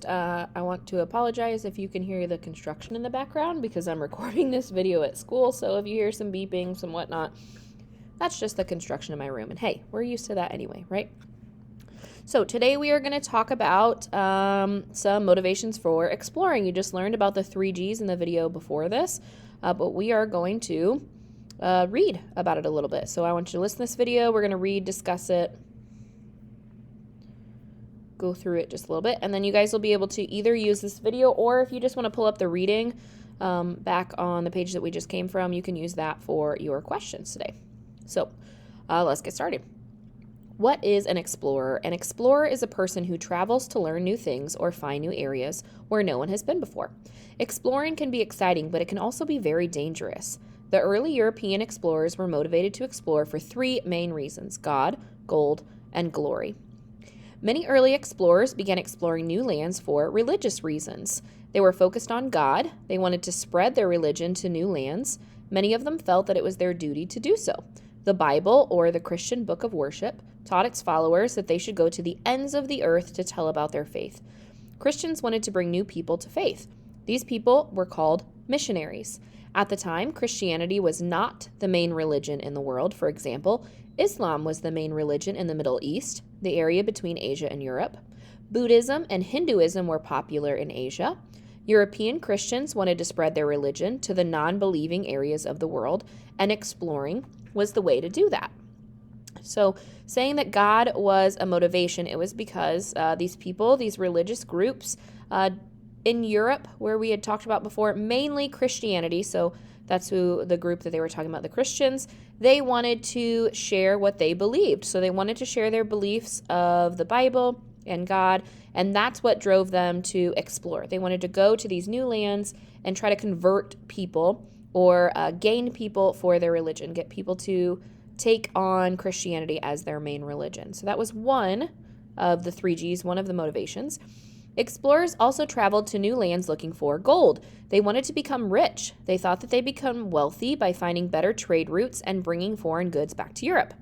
I want to apologize if you can hear the construction in the background because I'm recording this video at school, so if you hear some beeping, some whatnot, that's just the construction in my room. And hey, we're used to that anyway, right? So today we are going to talk about some motivations for exploring. You just learned about the 3Gs in the video before this, but we are going to read about it a little bit. So I want you to listen to this video. We're going to read, discuss it, go through it just a little bit, and then you guys will be able to either use this video, or if you just want to pull up the reading back on the page that we just came from, you can use that for your questions today. So let's get started. What is an explorer? An explorer is a person who travels to learn new things or find new areas where no one has been before. Exploring can be exciting, but it can also be very dangerous. The early European explorers were motivated to explore for three main reasons: God, gold, and glory. Many early explorers began exploring new lands for religious reasons. They were focused on God. They wanted to spread their religion to new lands. Many of them felt that it was their duty to do so. The Bible, or the Christian book of worship, taught its followers that they should go to the ends of the earth to tell about their faith. Christians wanted to bring new people to faith. These people were called missionaries. At the time, Christianity was not the main religion in the world. For example, Islam was the main religion in the Middle East, the area between Asia and Europe. Buddhism and Hinduism were popular in Asia. European Christians wanted to spread their religion to the non-believing areas of the world, and exploring was the way to do that. So saying that God was a motivation, it was because these people, these religious groups in Europe, where we had talked about before, mainly Christianity, so that's who the group that they were talking about, the Christians, they wanted to share what they believed. So they wanted to share their beliefs of the Bible and God, and that's what drove them to explore. They wanted to go to these new lands and try to convert people or gain people for their religion, get people to take on Christianity as their main religion. So that was one of the 3Gs, one of the motivations. Explorers also traveled to new lands looking for gold. They wanted to become rich. They thought that they'd become wealthy by finding better trade routes and bringing foreign goods back to Europe.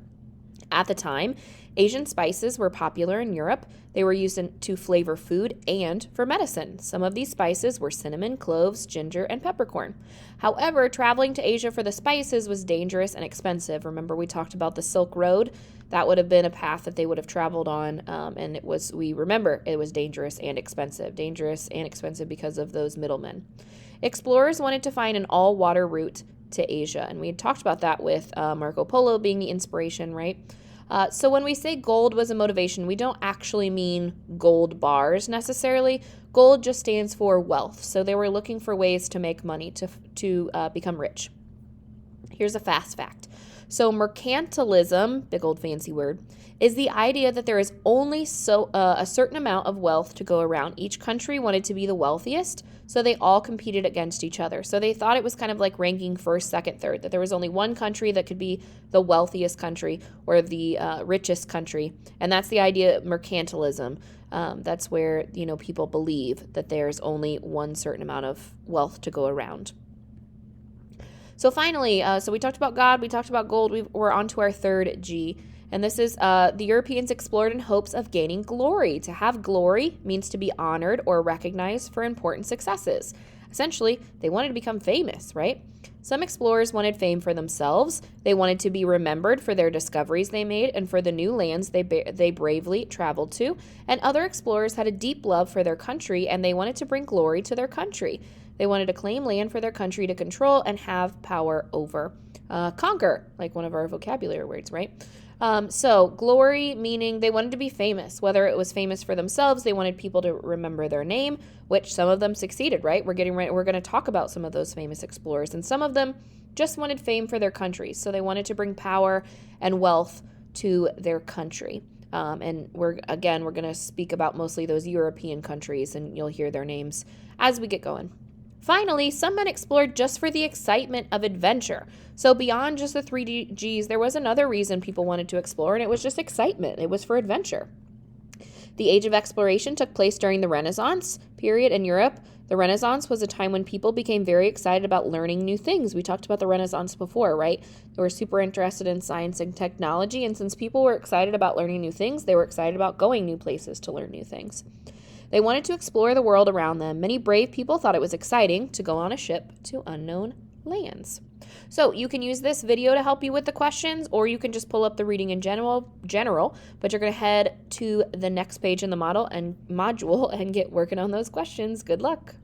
At the time, Asian spices were popular in Europe. They were used to flavor food and for medicine. Some of these spices were cinnamon, cloves, ginger, and peppercorn. However, traveling to Asia for the spices was dangerous and expensive. Remember, we talked about the Silk Road? That would have been a path that they would have traveled on, and it was dangerous and expensive. Dangerous and expensive because of those middlemen. Explorers wanted to find an all-water route to Asia, and we had talked about that with Marco Polo being the inspiration, right? So when we say gold was a motivation, we don't actually mean gold bars necessarily. Gold just stands for wealth. So they were looking for ways to make money, to become rich. Here's a fast fact. So mercantilism, big old fancy word, is the idea that there is only a certain amount of wealth to go around. Each country wanted to be the wealthiest, so they all competed against each other. So they thought it was kind of like ranking first, second, third, that there was only one country that could be the wealthiest country or the richest country. And that's the idea of mercantilism. That's where, people believe that there's only one certain amount of wealth to go around. So finally, so we talked about God, we talked about gold, we're on to our third G. And this is the Europeans explored in hopes of gaining glory. To have glory means to be honored or recognized for important successes. Essentially, they wanted to become famous, right? Some explorers wanted fame for themselves. They wanted to be remembered for their discoveries they made and for the new lands they bravely traveled to. And other explorers had a deep love for their country, and they wanted to bring glory to their country. They wanted to claim land for their country to control and have power over. Conquer, like one of our vocabulary words, right? So glory, meaning they wanted to be famous, whether it was famous for themselves, they wanted people to remember their name, which some of them succeeded, right? We're going to talk about some of those famous explorers, and some of them just wanted fame for their countries. So they wanted to bring power and wealth to their country. And we're going to speak about mostly those European countries, and you'll hear their names as we get going. Finally, some men explored just for the excitement of adventure. So beyond just the 3Gs, there was another reason people wanted to explore, and it was just excitement. It was for adventure. The age of exploration took place during the Renaissance period in Europe. The Renaissance was a time when people became very excited about learning new things. We talked about the Renaissance before, right? They were super interested in science and technology, and since people were excited about learning new things, they were excited about going new places to learn new things. They wanted to explore the world around them. Many brave people thought it was exciting to go on a ship to unknown lands. So you can use this video to help you with the questions, or you can just pull up the reading in general, but you're going to head to the next page in the module and get working on those questions. Good luck.